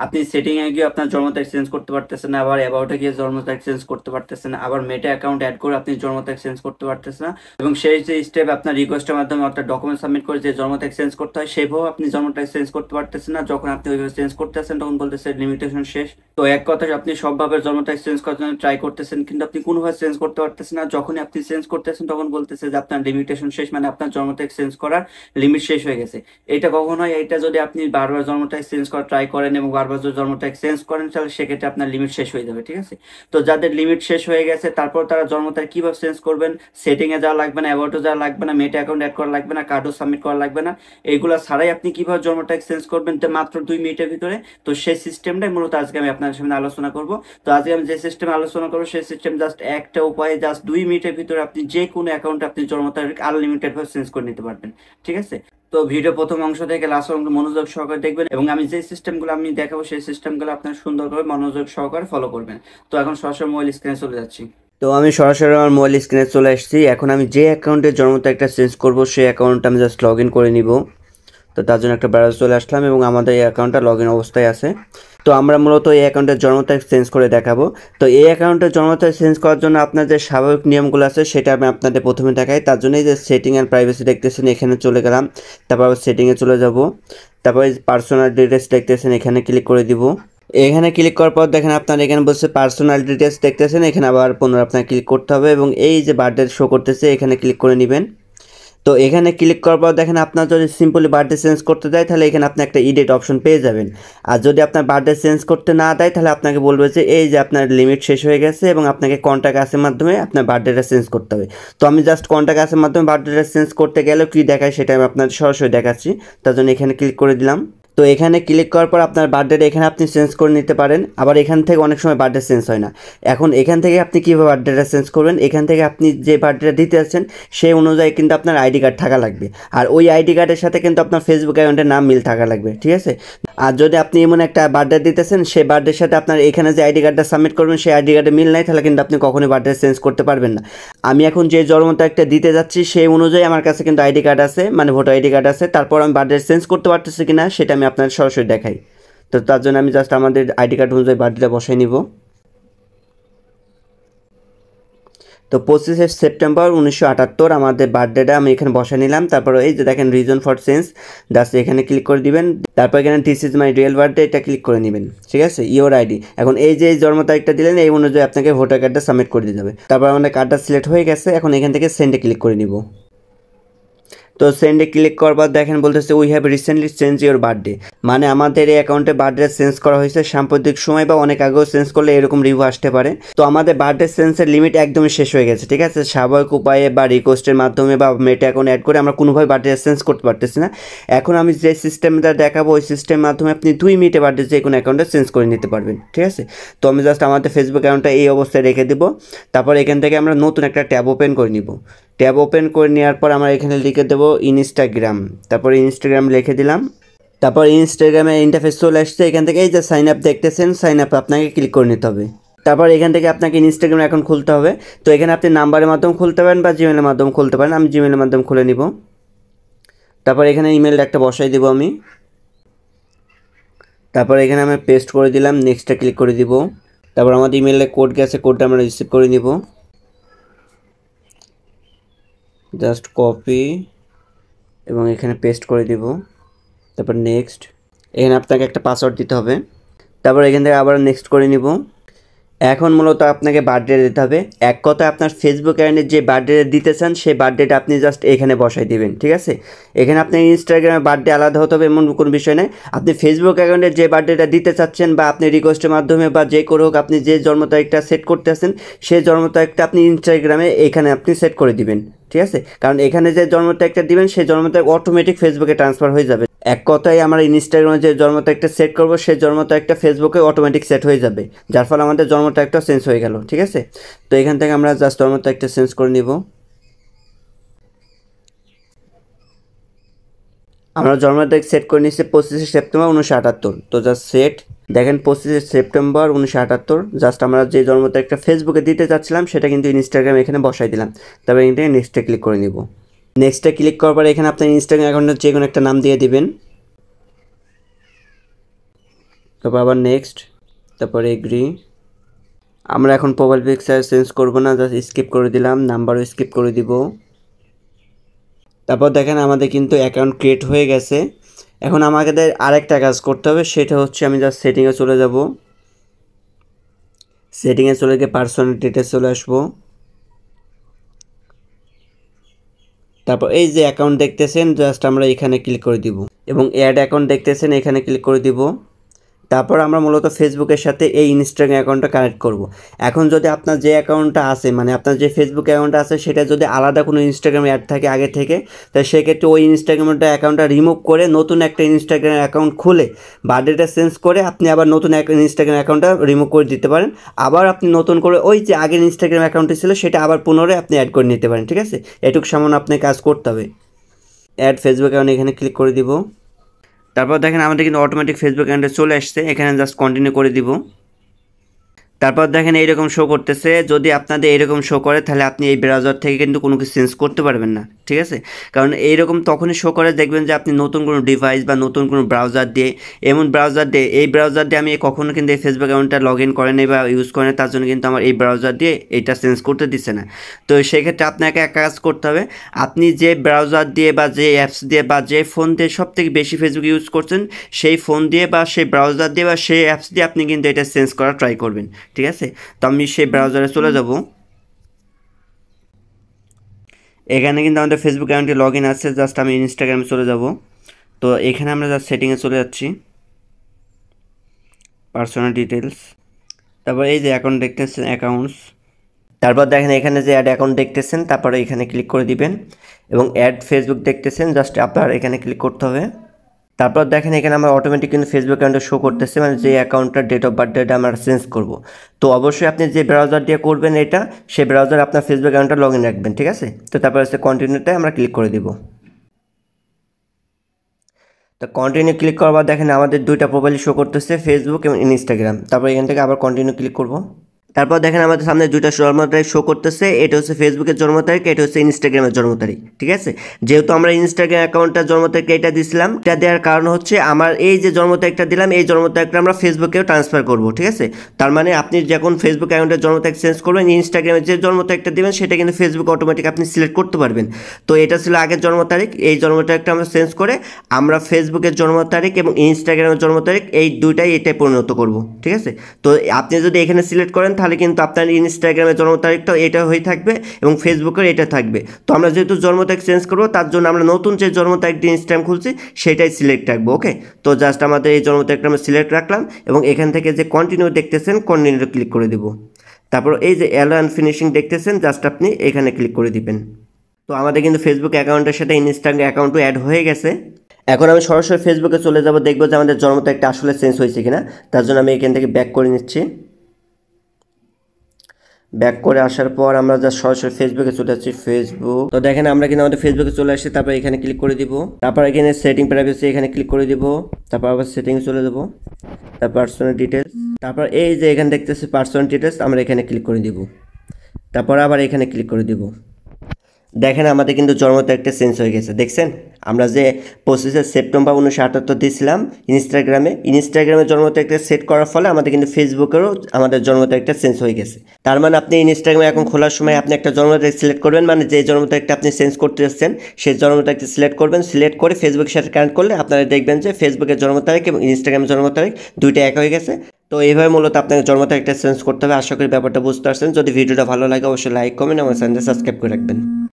আপনি সেটিং এ গিয়ে আপনার জন্ম তারিখ চেঞ্জ করতে পারতেছেন না, আবার অ্যাবাউটে গিয়ে জন্ম তারিখ চেঞ্জ করতে পারতেছেন না, আবার মেটা অ্যাকাউন্ট অ্যাড করে আপনি জন্ম তারিখ চেঞ্জ করতে পারতেছেন না। এবং সেই যে স্টেপ আপনার রিকোয়েস্টের মাধ্যমে একটা ডকুমেন্ট সাবমিট করে যে জন্ম তারিখ চেঞ্জ করতে হয়, সেভাবেও আপনি জন্ম তারিখ চেঞ্জ করতে পারতেছেন না। যখন আপনি ওইভাবে চেঞ্জ করতেছেন তখন বলতেছে লিমিটেশন শেষ। তো এক কথায় আপনি সবভাবে জন্ম তারিখ চেঞ্জ করার জন্য ট্রাই করতেছেন, কিন্তু আপনি কোনোভাবে চেঞ্জ করতে পারতেছেন না। যখনই আপনি চেঞ্জ করতেছেন তখন বলতেছে যে আপনার লিমিটেশন শেষ, মানে আপনার জন্ম তারিখ চেঞ্জ করার লিমিট শেষ হয়ে গেছে। এটা কখন হয়? এটা যদি আপনি বারবার জন্ম তারিখ চেঞ্জ করা ট্রাই করেন এবং বারবার যদি জন্ম তারিখ চেঞ্জ করেন, তাহলে সেক্ষেত্রে আপনার লিমিট শেষ হয়ে যাবে। ঠিক আছে? তো যাদের লিমিট শেষ হয়ে গেছে, তারপর তারা জন্ম তারিখ কিভাবে চেঞ্জ করবেন? সেটিং এ যাওয়া লাগবে না, অ্যাবাউটে যাওয়া লাগবে না, মেটা অ্যাকাউন্ট অ্যাড করা লাগবে না, কার্ডও সাবমিট করা লাগবে না। এইগুলো ছাড়াই আপনি কিভাবে জন্ম তারিখ চেঞ্জ করবেন তো মাত্র 2 মিনিটের ভিতরে। তো সেই সিস্টেমটাই মূলত আজকে আমি আপনাদের সামনে আলোচনা করব। তো আজকে আমি যে সিস্টেম আলোচনা করবো সেই সিস্টেম জাস্ট একটা উপায়ে, জাস্ট 2 মিনিটের ভিতরে আপনি যে কোনো অ্যাকাউন্টে আপনি জন্ম তারিখ আনলিমিটেড ভাবে চেঞ্জ করে নিতে পারবেন। ঠিক আছে? তো ভিডিও প্রথম অংশ থেকে লাস্ট অংশ মনোযোগ সহকারে দেখবেন, এবং আমি যে সিস্টেমগুলো আমি দেখাবো সেই সিস্টেমগুলো আপনার সুন্দরভাবে মনোযোগ সহকারে ফলো করবেন। তো এখন সরাসরি মোবাইল স্ক্রিনে চলে যাচ্ছি। তো আমি সরাসরি আমার মোবাইল স্ক্রিনে চলে আসছি। এখন আমি যে অ্যাকাউন্টে জন্ম তারিখটা চেঞ্জ করবো সেই অ্যাকাউন্টটা আমি জাস্ট লগ ইন করে নিব। তো তার জন্য একটা ব্রাউজার চলে আসলাম এবং আমাদের এই অ্যাকাউন্টটা লগ ইন অবস্থায় আছে। তো আমরা মূলত এই অ্যাকাউন্টের জন্ম তারিখ চেঞ্জ করে দেখাবো। তো এই অ্যাকাউন্টের জন্ম তারিখ চেঞ্জ করার জন্য আপনার যে স্বাভাবিক নিয়মগুলো আছে সেটা আমি আপনাদের প্রথমে দেখাই। তার জন্য এই যে সেটিং অ্যান্ড প্রাইভেসি দেখতেছেন, এখানে চলে গেলাম। তারপর সেটিংয়ে চলে যাব। তারপর পার্সোনাল ডিটেলস দেখতেছেন, এখানে ক্লিক করে দিব। এখানে ক্লিক করার পর দেখেন আপনার এখানে বলছে পার্সোনাল ডিটেলস দেখতেছেন, এখানে আবার পুনরায় আপনার ক্লিক করতে হবে এবং এই যে বার্থডে শো করতেছে এখানে ক্লিক করে নেবেন। তো এখানে ক্লিক করার পর দেখেন আপনার যদি সিম্পলি বার্থডে চেঞ্জ করতে দেয় তাহলে এখানে আপনি একটা এডিট অপশন পেয়ে যাবেন। আর যদি আপনার বার্থডে চেঞ্জ করতে না দেয় তাহলে আপনাকে বলবে যে এই যে আপনার লিমিট শেষ হয়ে গেছে এবং আপনাকে কন্টাক্ট আসের মাধ্যমে আপনার বার্থডেটা চেঞ্জ করতে হবে। তো আমি জাস্ট কন্টাক্ট আসের মাধ্যমে বার্থডেটা চেঞ্জ করতে গেলেও কী দেখায় সেটা আমি আপনাদের সরাসরি দেখাচ্ছি। তার জন্য এখানে ক্লিক করে দিলাম। তো এখানে ক্লিক করার পর আপনার বার্থডেটা এখানে আপনি চেঞ্জ করে নিতে পারেন। আবার এখান থেকে অনেক সময় বার্থডে চেঞ্জ হয় না। এখন এখান থেকে আপনি কীভাবে বার্থডেটা চেঞ্জ করবেন? এখান থেকে আপনি যে বার্থডেটা দিতে যাচ্ছেন সেই অনুযায়ী কিন্তু আপনার আইডি কার্ড থাকা লাগবে। আর ওই আইডি কার্ডের সাথে কিন্তু আপনার ফেসবুক অ্যাকাউন্টের নাম মিল থাকা লাগবে। ঠিক আছে? আর যদি আপনি এমন একটা বার্থডে দিতেছেন সেই বার্থডের সাথে আপনার এখানে যে আইডি কার্ডটা সাবমিট করবেন সেই আইডি কার্ডে মিল নাই, তাহলে কিন্তু আপনি কখনোই বার্থডে চেঞ্জ করতে পারবেন না। আমি এখন যে জন্ম তারিখটা দিতে যাচ্ছি সেই অনুযায়ী আমার কাছে কিন্তু আইডি কার্ড আছে, মানে ভোটার আইডি কার্ড আছে। তারপর আমি বার্থডে চেঞ্জ করতে পারতেছি কিনা সেটা আমি আপনার সরাসরি দেখাই। তো তার জন্য আমি জাস্ট আমাদের আইডি কার্ড অনুযায়ী বার্থডেটা বসাই নিব। তো 25 সেপ্টেম্বর 1978 আমাদের বার্থডেটা আমি এখানে বসে নিলাম। তারপর এই যে দেখেন রিজন ফর চেঞ্জ, জাস্ট এখানে ক্লিক করে দিবেন। তারপর এখানে this is my real birthday এটা ক্লিক করে নেবেন। ঠিক আছে? Your ID. এখন এই যে জন্ম তারিখটা দিলেন এই অনুযায়ী আপনাকে ভোটার কার্ডটা সাবমিট করে দিতে হবে। তারপর আমাদের কার্ডটা সিলেক্ট হয়ে গেছে, এখন এখান থেকে সেন্ডে ক্লিক করে নিব। তো সেন্ডে ক্লিক করার পর দেখেন বলতেছে we have recently change your birthday, মানে আমাদের এই অ্যাকাউন্টে বার্থডে চেঞ্জ করা হয়েছে সাম্প্রতিক সময় বা অনেক আগেও চেঞ্জ করলে এরকম রিভিউ আসতে পারে। তো আমাদের বার্থডে চেঞ্জের লিমিট একদমই শেষ হয়ে গেছে। ঠিক আছে? স্বাভাবিক উপায়ে বা রিকোয়েস্টের মাধ্যমে বা মেটা অ্যাকাউন্ট অ্যাড করে আমরা কোনোভাবে বার্থডে চেঞ্জ করতে পারতেছি না। এখন আমি যে সিস্টেমটা দেখাবো ওই সিস্টেমের মাধ্যমে আপনি 2 মিনিটে বার্থডে যে কোনো অ্যাকাউন্টে চেঞ্জ করে নিতে পারবেন। ঠিক আছে? তো আমি জাস্ট আমাদের ফেসবুক অ্যাকাউন্টটা এই অবস্থায় রেখে দেবো। তারপর এখান থেকে আমরা নতুন একটা ট্যাব ওপেন করে নিব। ট্যাব ওপেন করে নেওয়ার পর আমরা এখানে লিখে দেবো ইনস্টাগ্রাম। তারপর ইনস্টাগ্রাম লিখে দিলাম। তারপর ইনস্টাগ্রামে ইন্টারফেস চলে আসছে, এখান থেকে এই যে সাইন আপ দেখতেছেন সাইন আপ আপনাকে ক্লিক করে নিতে হবে। তারপর এখান থেকে আপনাকে ইনস্টাগ্রাম অ্যাকাউন্ট খুলতে হবে। তো এখানে আপনি নাম্বারের মাধ্যমে খুলতে পারেন বা জিমেলের মাধ্যমে খুলতে পারেন। আমি জিমেলের মাধ্যমে খুলে নিব। তারপর এখানে ইমেলটা একটা বসাই দেবো আমি। তারপর এখানে আমি পেস্ট করে দিলাম, নেক্সটে ক্লিক করে দিব। তারপর আমাদের ইমেলে কোড গেছে, কোডটা আমরা রিসিভ করে নিব। জাস্ট কপি এবং এখানে পেস্ট করে দিব। তারপর নেক্সট, এখানে আপনাকে একটা পাসওয়ার্ড দিতে হবে। তারপর এখান থেকে আবার নেক্সট করে নিব। এখন মূলত আপনাকে বার্থডে দিতে হবে। এক কথায় আপনার ফেসবুক অ্যাকাউন্টে যে বার্থডে দিতে চান সেই বার্থডেটা আপনি জাস্ট এখানে বসাই দিবেন। ঠিক আছে? এখানে আপনার ইনস্টাগ্রামে বার্থডে আলাদা হতে হবে এমন কোনো বিষয় নেই। আপনি ফেসবুক অ্যাকাউন্টে যে বার্থডেটা দিতে চাচ্ছেন বা আপনি রিকোয়েস্টের মাধ্যমে বা যে করে হোক আপনি যে জন্ম তারিখটা সেট করতে আছেন সেই জন্ম তারিখটা আপনি ইনস্টাগ্রামে এখানে আপনি সেট করে দিবেন। ঠিক আছে? কারণ এখানে যে জন্ম তারিখটা দিবেন সেই জন্ম তারিখ অটোমেটিক ফেসবুকে ট্রান্সফার হয়ে যাবে। এক কথায় আমরা ইনস্টাগ্রামে যে জন্ম তারিখটা সেট করবো সেই জন্ম তারিখটা ফেসবুকে অটোমেটিক সেট হয়ে যাবে, যার ফলে আমাদের জন্ম তারিখটা চেঞ্জ হয়ে গেল। ঠিক আছে? তো এখান থেকে আমরা জাস্ট জন্ম তারিখটা চেঞ্জ করে নিব। আমরা জন্ম তারিখ সেট করে নিচ্ছি 25 সেপ্টেম্বর 1978। তো জাস্ট সেট, দেখেন 25 সেপ্টেম্বর 1978। জাস্ট আমরা যে জন্ম তারিখটা ফেসবুকে দিতে চাচ্ছিলাম সেটা কিন্তু ইনস্টাগ্রামে এখানে বসাই দিলাম। তারপর এখান থেকে নেক্সটে ক্লিক করে নিব। নেক্সটে ক্লিক করার পর এখানে আপনার ইনস্টাগ্রাম অ্যাকাউন্টের যে কোনো একটা নাম দিয়ে দিবেন। তারপর আবার নেক্সট, তারপর এগ্রি। আমরা এখন প্রোফাইল পিকচার চেঞ্জ করব না, জাস্ট স্কিপ করে দিলাম, নাম্বারও স্কিপ করে দিব। তারপর দেখেন আমাদের কিন্তু অ্যাকাউন্ট ক্রিয়েট হয়ে গেছে। এখন আমাদের আরেকটা কাজ করতে হবে, সেটা হচ্ছে আমি জাস্ট সেটিংয়ে চলে যাব। সেটিংয়ে চলে গিয়ে পার্সোনাল ডিটেলস চলে আসবো। তারপর এই যে অ্যাকাউন্ট দেখতেছেন, জাস্ট আমরা এখানে ক্লিক করে দিব এবং অ্যাড অ্যাকাউন্ট দেখতেছেন, এখানে ক্লিক করে দিব। তারপর আমরা মূলত ফেসবুকের সাথে এই ইনস্টাগ্রাম অ্যাকাউন্টটা কানেক্ট করব। এখন যদি আপনার যে অ্যাকাউন্টটা আছে, মানে আপনার যে ফেসবুক অ্যাকাউন্টটা আছে, সেটা যদি আলাদা কোনো ইনস্টাগ্রাম অ্যাড থাকে আগে থেকে, তাহলে সেক্ষেত্রে ওই ইনস্টাগ্রামটা অ্যাকাউন্টটা রিমুভ করে নতুন একটা ইনস্টাগ্রাম অ্যাকাউন্ট খুলে বার্থডেটা চেঞ্জ করে আপনি আবার নতুন ইনস্টাগ্রাম অ্যাকাউন্টটা রিমুভ করে দিতে পারেন। আবার আপনি নতুন করে ওই যে আগের ইনস্টাগ্রাম অ্যাকাউন্টটি ছিল সেটা আবার পুনরায় আপনি অ্যাড করে নিতে পারেন। ঠিক আছে, এটুকু সামান্য আপনি কাজ করতে হবে। অ্যাড ফেসবুক অ্যাকাউন্ট এখানে ক্লিক করে দিব। তারপর দেখেন আমাদের কিন্তু অটোমেটিক ফেসবুক অ্যাকাউন্টে চলে আসছে, এখানে জাস্ট কন্টিনিউ করে দিব। তারপর দেখেন এইরকম শো করতেছে। যদি আপনাদের এইরকম শো করে তাহলে আপনি এই ব্রাউজার থেকে কিন্তু কোনো কিছু চেঞ্জ করতে পারবেন না। ঠিক আছে, কারণ এইরকম তখনই শো করে দেখবেন যে আপনি নতুন কোনো ডিভাইস বা নতুন কোনো ব্রাউজার দিয়ে, এমন ব্রাউজার দিয়ে, এই ব্রাউজার দিয়ে আমি কখনো কিন্তু এই ফেসবুক অ্যাকাউন্টটা লগ ইন করেনি বা ইউজ করেনি, তার জন্য কিন্তু আমার এই ব্রাউজার দিয়ে এইটা চেঞ্জ করতে দিচ্ছে না। তো সেক্ষেত্রে আপনাকে এক কাজ করতে হবে, আপনি যে ব্রাউজার দিয়ে বা যে অ্যাপস দিয়ে বা যে ফোন দিয়ে সব থেকে বেশি ফেসবুক ইউজ করছেন, সেই ফোন দিয়ে বা সেই ব্রাউজার দিয়ে বা সেই অ্যাপস দিয়ে আপনি কিন্তু এটা চেঞ্জ করার ট্রাই করবেন। ঠিক আছে, তো আমি সেই ব্রাউজারে চলে যাব। এখানে কিন্তু আমাদের ফেসবুক অ্যাকাউন্টে লগ ইন আছে, জাস্ট আমি ইনস্টাগ্রামে চলে যাব। তো এখানে আমরা জাস্ট সেটিংয়ে চলে যাচ্ছি, পার্সোনাল ডিটেলস, তারপর এই যে অ্যাকাউন্ট দেখতেছেন অ্যাকাউন্টস, তারপর দেখেন এখানে যে অ্যাড অ্যাকাউন্ট দেখতেছেন, তারপরে এখানে ক্লিক করে দিবেন এবং অ্যাড ফেসবুক দেখতেছেন, জাস্ট আপনার এখানে ক্লিক করতে হবে। তারপর দেখেন এখানে আমার অটোমেটিক কিন্তু ফেসবুক অ্যাকাউন্টে শো করতেছে, মানে যে অ্যাকাউন্টটার ডেট অফ বার্থডেটা আমরা চেঞ্জ করব। তো অবশ্যই আপনি যে ব্রাউজার দিয়ে করবেন এটা, সেই ব্রাউজার আপনার ফেসবুক অ্যাকাউন্টটা লগ ইন রাখবেন। ঠিক আছে, তো তারপর হচ্ছে কন্টিনিউতে আমরা ক্লিক করে দিব। তো কন্টিনিউ ক্লিক করবার দেখেন আমাদের দুইটা প্রোফাইল শো করতেছে, ফেসবুক এবং ইনস্টাগ্রাম। তারপর এখান থেকে আবার কন্টিনিউ ক্লিক করব। তারপর দেখেন আমাদের সামনে দুইটা জন্ম তারিখ শো করতেছে, এটা হচ্ছে ফেসবুকের জন্ম তারিখ, এটা হচ্ছে ইনস্টাগ্রামের জন্ম তারিখ। ঠিক আছে, যেহেতু আমরা ইনস্টাগ্রাম অ্যাকাউন্টটার জন্ম তারিখ এটা দিছিলাম, এটা দেওয়ার কারণ হচ্ছে আমার এই যে জন্ম তারিখটা দিলাম, এই জন্ম তারিখটা আমরা ফেসবুকেও ট্রান্সফার করব। ঠিক আছে, তার মানে আপনি যখন ফেসবুক অ্যাকাউন্টের জন্ম তারিখ চেঞ্জ করবেন, ইনস্টাগ্রামের যে জন্ম তারিখটা দেবেন সেটা কিন্তু ফেসবুক অটোমেটিক আপনি সিলেক্ট করতে পারবেন। তো এটা ছিল আগের জন্ম তারিখ, এই জন্ম তারিখটা আমরা চেঞ্জ করে আমরা ফেসবুকের জন্ম তারিখ এবং ইনস্টাগ্রামের জন্ম তারিখ এই দুইটাই এটাই পরিণত করব। ঠিক আছে, তো আপনি যদি এখানে সিলেক্ট করেন তাহলে কিন্তু আপনার ইনস্টাগ্রামের জন্ম তারিখটাও এটা হয়ে থাকবে এবং ফেসবুকের এটা থাকবে। তো আমরা যেহেতু জন্ম তারিখ চেঞ্জ করবো, তার জন্য আমরা নতুন যে জন্ম তারিখ দিয়ে ইনস্টাগ্রাম খুলছি সেটাই সিলেক্ট রাখবো। ওকে, তো জাস্ট আমাদের এই জন্ম তারিখটা আমরা সিলেক্ট রাখলাম এবং এখান থেকে যে কন্টিনিউ দেখতেছেন, কন্টিনিউ ক্লিক করে দেবো। তারপর এই যে অ্যালো অ্যান্ড ফিনিশিং দেখতেছেন, জাস্ট আপনি এখানে ক্লিক করে দিবেন। তো আমাদের কিন্তু ফেসবুক অ্যাকাউন্টের সাথে ইনস্টাগ্রাম অ্যাকাউন্টও অ্যাড হয়ে গেছে। এখন আমি সরাসরি ফেসবুকে চলে যাব, দেখবো যে আমাদের জন্ম তারিখটা আসলে চেঞ্জ হয়েছে কিনা। তার জন্য আমি এখান থেকে ব্যাক করে নিচ্ছি। ব্যাক করে আসার পর আমরা জাস্ট সরাসরি ফেসবুকে চলে যাচ্ছি। ফেসবুক, তো দেখেন আমরা কিন্তু আমাদের ফেসবুকে চলে আসছি। তারপর এখানে ক্লিক করে দিব, তারপর এখানে সেটিং প্রাইভেসি এখানে ক্লিক করে দিব, তারপর আবার সেটিংয়ে চলে যাব, তারপর পার্সোনাল ডিটেলস, তারপর এই যে এখানে দেখতেছি পার্সোনাল ডিটেলস, আমরা এখানে ক্লিক করে দিব, তারপর আবার এখানে ক্লিক করে দিব। দেখেন আমাদের কিন্তু জন্ম তারিখটা চেঞ্জ হয়ে গেছে, দেখছেন? আমরা যে 25 সেপ্টেম্বর 1978 দিয়েছিলাম ইনস্টাগ্রামে জন্ম তারিখটা সেট করার ফলে আমাদের কিন্তু ফেসবুকেরও আমাদের জন্ম তারিখটা চেঞ্জ হয়ে গেছে। তার মানে আপনি ইনস্টাগ্রামে এখন খোলার সময় আপনি একটা জন্ম তারিখ সিলেক্ট করবেন, মানে যে জন্ম তারিখটা আপনি চেঞ্জ করতে যাচ্ছেন সেই জন্ম তারিখটা সিলেক্ট করবেন। সিলেক্ট করে ফেসবুকের সাথে কানেক্ট করলে আপনারা দেখবেন যে ফেসবুকের জন্ম তারিখ এবং ইনস্টাগ্রামের জন্ম তারিখ দুইটা এক হয়ে গেছে। তো এইভাবে মূলত আপনাকে জন্ম তারিখটা চেঞ্জ করতে হবে। আশা করি ব্যাপারটা বুঝতে পারছেন। যদি ভিডিওটা ভালো লাগে অবশ্যই লাইক কমেন্ট এবং চ্যানেলটা সাবস্ক্রাইব করে রাখবেন।